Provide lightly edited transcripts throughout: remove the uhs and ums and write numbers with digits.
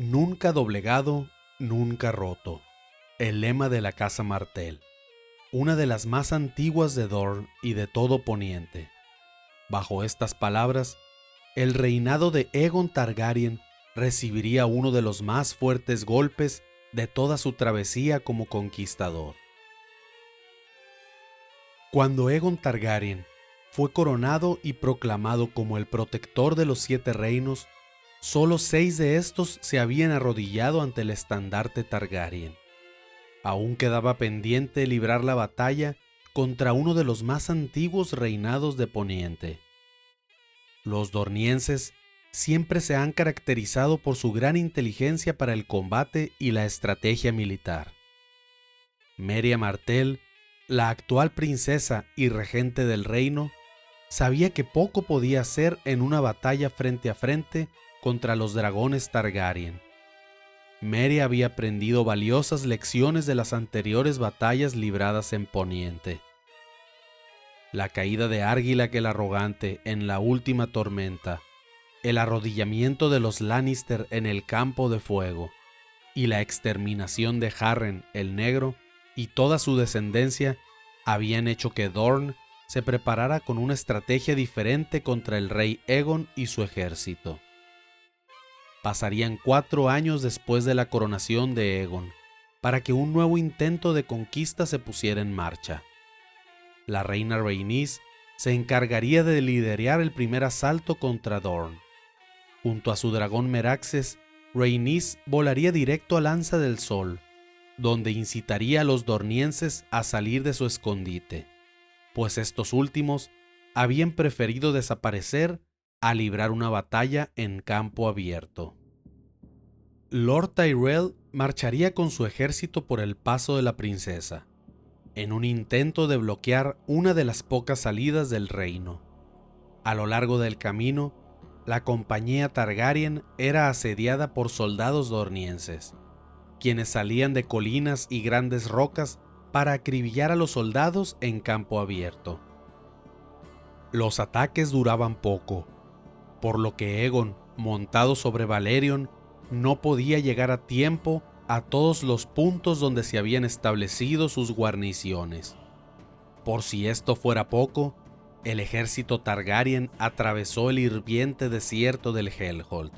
Nunca doblegado, nunca roto. El lema de la Casa Martell, una de las más antiguas de Dorne y de todo Poniente. Bajo estas palabras, el reinado de Aegon Targaryen recibiría uno de los más fuertes golpes de toda su travesía como conquistador. Cuando Aegon Targaryen fue coronado y proclamado como el protector de los 7 reinos, solo 6 de estos se habían arrodillado ante el estandarte Targaryen. Aún quedaba pendiente librar la batalla contra uno de los más antiguos reinados de Poniente. Los dornienses siempre se han caracterizado por su gran inteligencia para el combate y la estrategia militar. Meria Martell, la actual princesa y regente del reino, sabía que poco podía hacer en una batalla frente a frente contra los dragones Targaryen. Meria había aprendido valiosas lecciones de las anteriores batallas libradas en Poniente. La caída de Argilac el Arrogante en la última tormenta, el arrodillamiento de los Lannister en el Campo de Fuego y la exterminación de Harren el Negro y toda su descendencia habían hecho que Dorne se preparara con una estrategia diferente contra el rey Aegon y su ejército. Pasarían 4 años después de la coronación de Aegon para que un nuevo intento de conquista se pusiera en marcha. La reina Rhaenys se encargaría de liderar el primer asalto contra Dorne. Junto a su dragón Meraxes, Rhaenys volaría directo a Lanza del Sol, donde incitaría a los dornienses a salir de su escondite, pues estos últimos habían preferido desaparecer a librar una batalla en campo abierto. Lord Tyrell marcharía con su ejército por el paso de la princesa, en un intento de bloquear una de las pocas salidas del reino. A lo largo del camino, la compañía Targaryen era asediada por soldados dornienses, quienes salían de colinas y grandes rocas para acribillar a los soldados en campo abierto. Los ataques duraban poco, por lo que Aegon, montado sobre Valerion, no podía llegar a tiempo a todos los puntos donde se habían establecido sus guarniciones. Por si esto fuera poco, el ejército Targaryen atravesó el hirviente desierto del Hellholt,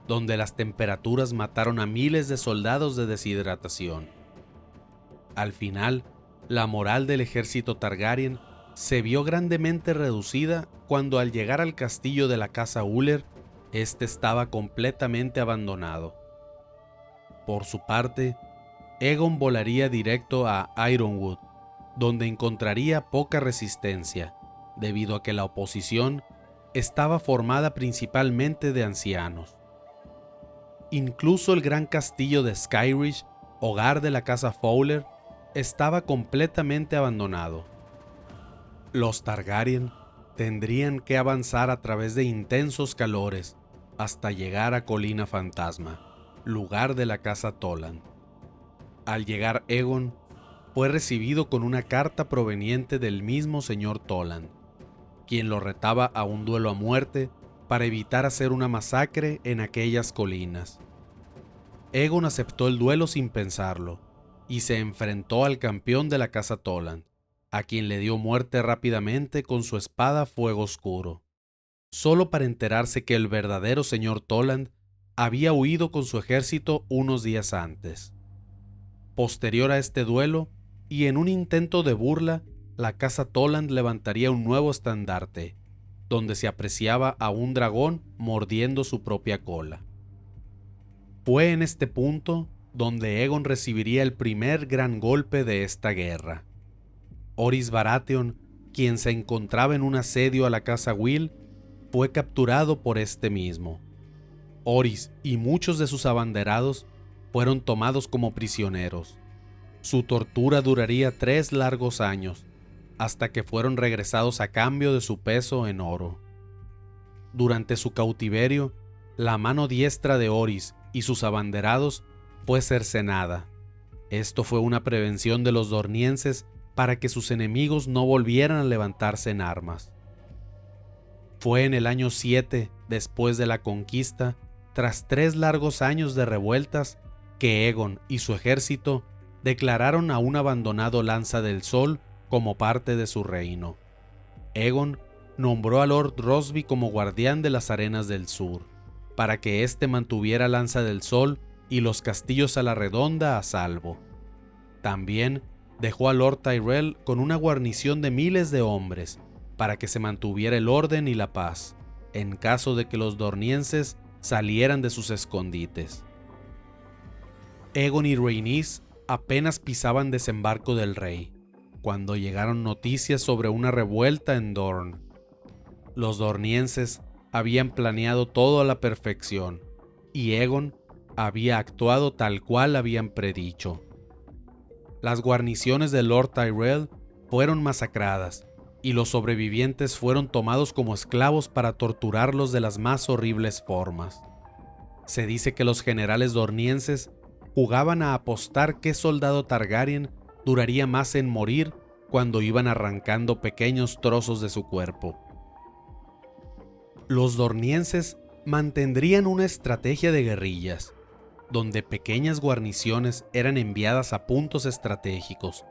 donde las temperaturas mataron a miles de soldados de deshidratación. Al final, la moral del ejército Targaryen se vio grandemente reducida cuando al llegar al castillo de la casa Uller, este estaba completamente abandonado. Por su parte, Aegon volaría directo a Ironwood, donde encontraría poca resistencia, debido a que la oposición estaba formada principalmente de ancianos. Incluso el gran castillo de Skyreach, hogar de la casa Fowler, estaba completamente abandonado. Los Targaryen tendrían que avanzar a través de intensos calores hasta llegar a Colina Fantasma, lugar de la casa Toland. Al llegar Aegon, fue recibido con una carta proveniente del mismo señor Toland, quien lo retaba a un duelo a muerte para evitar hacer una masacre en aquellas colinas. Aegon aceptó el duelo sin pensarlo y se enfrentó al campeón de la casa Toland, a quien le dio muerte rápidamente con su espada Fuego Oscuro, solo para enterarse que el verdadero señor Toland había huido con su ejército unos días antes. Posterior a este duelo, y en un intento de burla, la casa Toland levantaría un nuevo estandarte, donde se apreciaba a un dragón mordiendo su propia cola. Fue en este punto donde Aegon recibiría el primer gran golpe de esta guerra. Orys Baratheon, quien se encontraba en un asedio a la casa Will, fue capturado por este mismo. Orys y muchos de sus abanderados fueron tomados como prisioneros. Su tortura duraría 3 largos años, hasta que fueron regresados a cambio de su peso en oro. Durante su cautiverio, la mano diestra de Orys y sus abanderados fue cercenada. Esto fue una prevención de los dornienses para que sus enemigos no volvieran a levantarse en armas. Fue en el año 7 después de la conquista tras 3 largos años de revueltas, que Aegon y su ejército declararon a un abandonado Lanza del Sol como parte de su reino. Aegon nombró a Lord Rosby como guardián de las arenas del sur, para que éste mantuviera Lanza del Sol y los castillos a la redonda a salvo. También dejó a Lord Tyrell con una guarnición de miles de hombres, para que se mantuviera el orden y la paz, en caso de que los dornienses salieran de sus escondites. Aegon y Rhaenys apenas pisaban desembarco del rey, cuando llegaron noticias sobre una revuelta en Dorne. Los dornienses habían planeado todo a la perfección, y Aegon había actuado tal cual habían predicho. Las guarniciones de Lord Tyrell fueron masacradas, y los sobrevivientes fueron tomados como esclavos para torturarlos de las más horribles formas. Se dice que los generales dornienses jugaban a apostar qué soldado Targaryen duraría más en morir cuando iban arrancando pequeños trozos de su cuerpo. Los dornienses mantendrían una estrategia de guerrillas, donde pequeñas guarniciones eran enviadas a puntos estratégicos,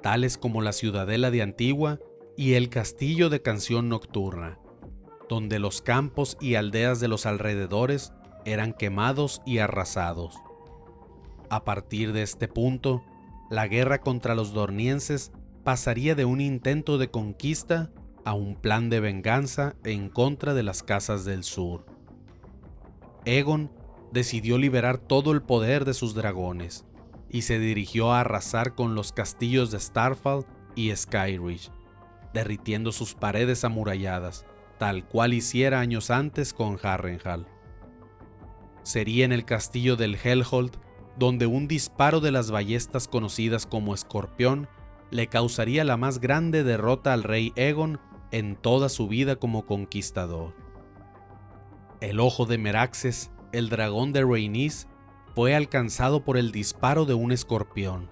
tales como la ciudadela de Antigua y el castillo de Canción Nocturna, donde los campos y aldeas de los alrededores eran quemados y arrasados. A partir de este punto, la guerra contra los dornienses pasaría de un intento de conquista a un plan de venganza en contra de las casas del sur. Aegon decidió liberar todo el poder de sus dragones y se dirigió a arrasar con los castillos de Starfall y Skyreach, derritiendo sus paredes amuralladas, tal cual hiciera años antes con Harrenhal. Sería en el castillo del Hellholt donde un disparo de las ballestas conocidas como Escorpión le causaría la más grande derrota al rey Aegon en toda su vida como conquistador. El ojo de Meraxes, el dragón de Rhaenys, fue alcanzado por el disparo de un escorpión.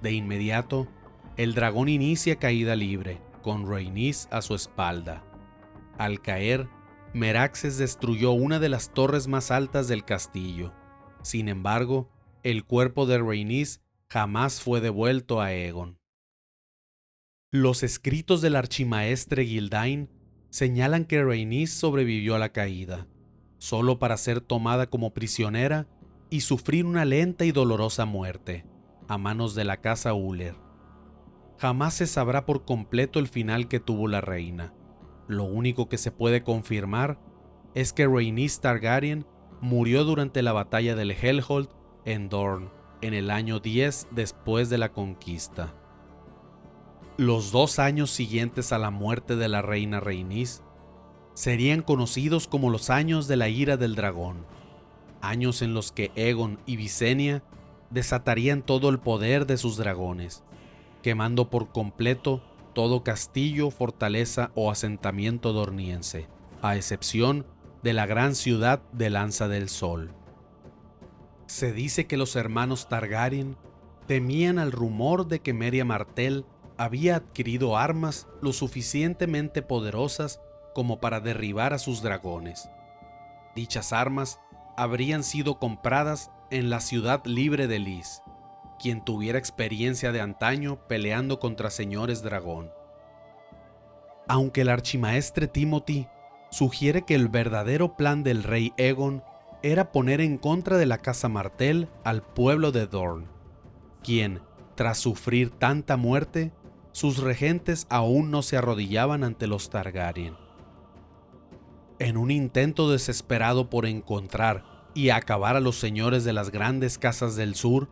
De inmediato, el dragón inicia caída libre, con Rhaenys a su espalda. Al caer, Meraxes destruyó una de las torres más altas del castillo. Sin embargo, el cuerpo de Rhaenys jamás fue devuelto a Aegon. Los escritos del archimaestre Gildain señalan que Rhaenys sobrevivió a la caída, solo para ser tomada como prisionera y sufrir una lenta y dolorosa muerte, a manos de la casa Uller. Jamás se sabrá por completo el final que tuvo la reina. Lo único que se puede confirmar es que Rhaenys Targaryen murió durante la batalla del Hellholt en Dorne, en el año 10 después de la conquista. Los 2 años siguientes a la muerte de la reina Rhaenys serían conocidos como los años de la ira del dragón, años en los que Aegon y Visenya desatarían todo el poder de sus dragones, quemando por completo todo castillo, fortaleza o asentamiento dorniense, a excepción de la gran ciudad de Lanza del Sol. Se dice que los hermanos Targaryen temían al rumor de que Meria Martell había adquirido armas lo suficientemente poderosas como para derribar a sus dragones. Dichas armas habrían sido compradas en la ciudad libre de Lys, quien tuviera experiencia de antaño peleando contra señores dragón. Aunque el archimaestre Timothy sugiere que el verdadero plan del rey Aegon era poner en contra de la casa Martell al pueblo de Dorne, quien, tras sufrir tanta muerte, sus regentes aún no se arrodillaban ante los Targaryen. En un intento desesperado por encontrar y acabar a los señores de las grandes casas del sur,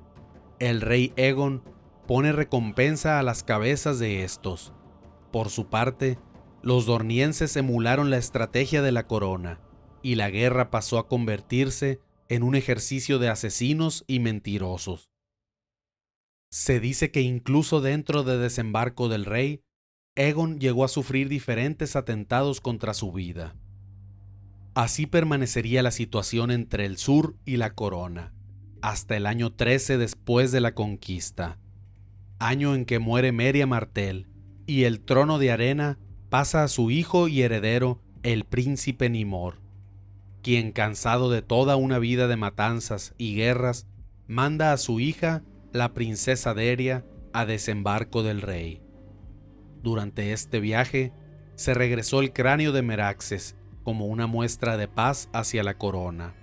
el rey Aegon pone recompensa a las cabezas de estos. Por su parte, los dornienses emularon la estrategia de la corona, y la guerra pasó a convertirse en un ejercicio de asesinos y mentirosos. Se dice que incluso dentro de Desembarco del Rey, Aegon llegó a sufrir diferentes atentados contra su vida. Así permanecería la situación entre el sur y la corona, hasta el año 13 después de la conquista, año en que muere Meria Martell y el trono de arena pasa a su hijo y heredero, el príncipe Nymor. quien, cansado de toda una vida de matanzas y guerras, manda a su hija, la princesa Deria, a desembarco del rey. Durante este viaje, se regresó el cráneo de Meraxes como una muestra de paz hacia la corona.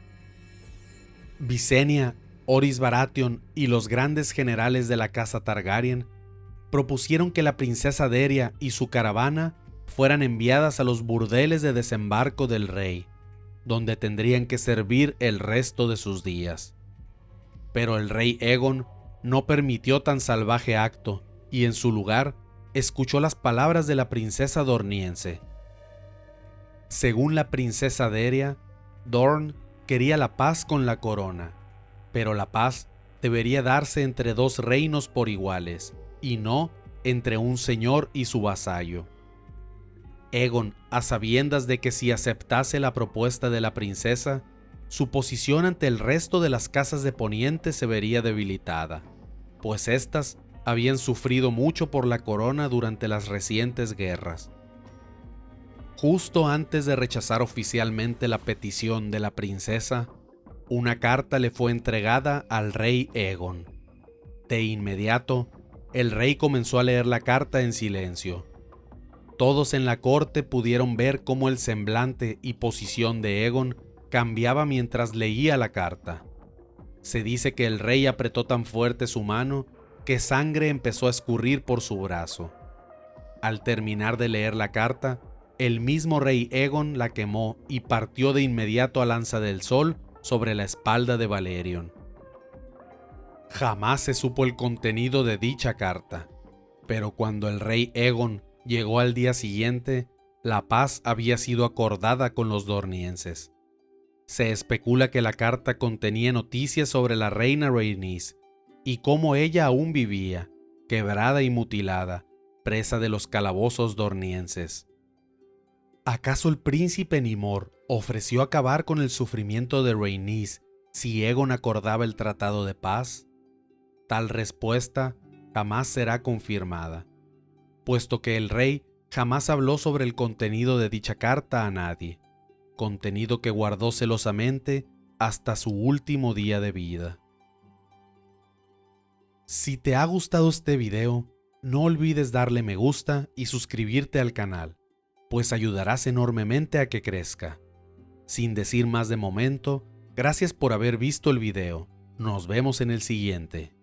Visenya, Oris Baratheon y los grandes generales de la casa Targaryen propusieron que la princesa Deria y su caravana fueran enviadas a los burdeles de desembarco del rey, donde tendrían que servir el resto de sus días. Pero el rey Aegon no permitió tan salvaje acto y en su lugar escuchó las palabras de la princesa dorniense. Según la princesa Deria, Dorne quería la paz con la corona, pero la paz debería darse entre dos reinos por iguales, y no entre un señor y su vasallo. Aegon, a sabiendas de que si aceptase la propuesta de la princesa, su posición ante el resto de las casas de Poniente se vería debilitada, pues éstas habían sufrido mucho por la corona durante las recientes guerras. Justo antes de rechazar oficialmente la petición de la princesa, una carta le fue entregada al rey Aegon. De inmediato, el rey comenzó a leer la carta en silencio. Todos en la corte pudieron ver cómo el semblante y posición de Aegon cambiaba mientras leía la carta. Se dice que el rey apretó tan fuerte su mano que sangre empezó a escurrir por su brazo. Al terminar de leer la carta, el mismo rey Aegon la quemó y partió de inmediato a Lanza del Sol sobre la espalda de Valerion. Jamás se supo el contenido de dicha carta, pero cuando el rey Aegon llegó al día siguiente, la paz había sido acordada con los dornienses. Se especula que la carta contenía noticias sobre la reina Rhaenys y cómo ella aún vivía, quebrada y mutilada, presa de los calabozos dornienses. ¿Acaso el príncipe Nimor ofreció acabar con el sufrimiento de Rhaenys si Aegon acordaba el tratado de paz? Tal respuesta jamás será confirmada, puesto que el rey jamás habló sobre el contenido de dicha carta a nadie, contenido que guardó celosamente hasta su último día de vida. Si te ha gustado este video, no olvides darle me gusta y suscribirte al canal, pues ayudarás enormemente a que crezca. Sin decir más de momento, gracias por haber visto el video. Nos vemos en el siguiente.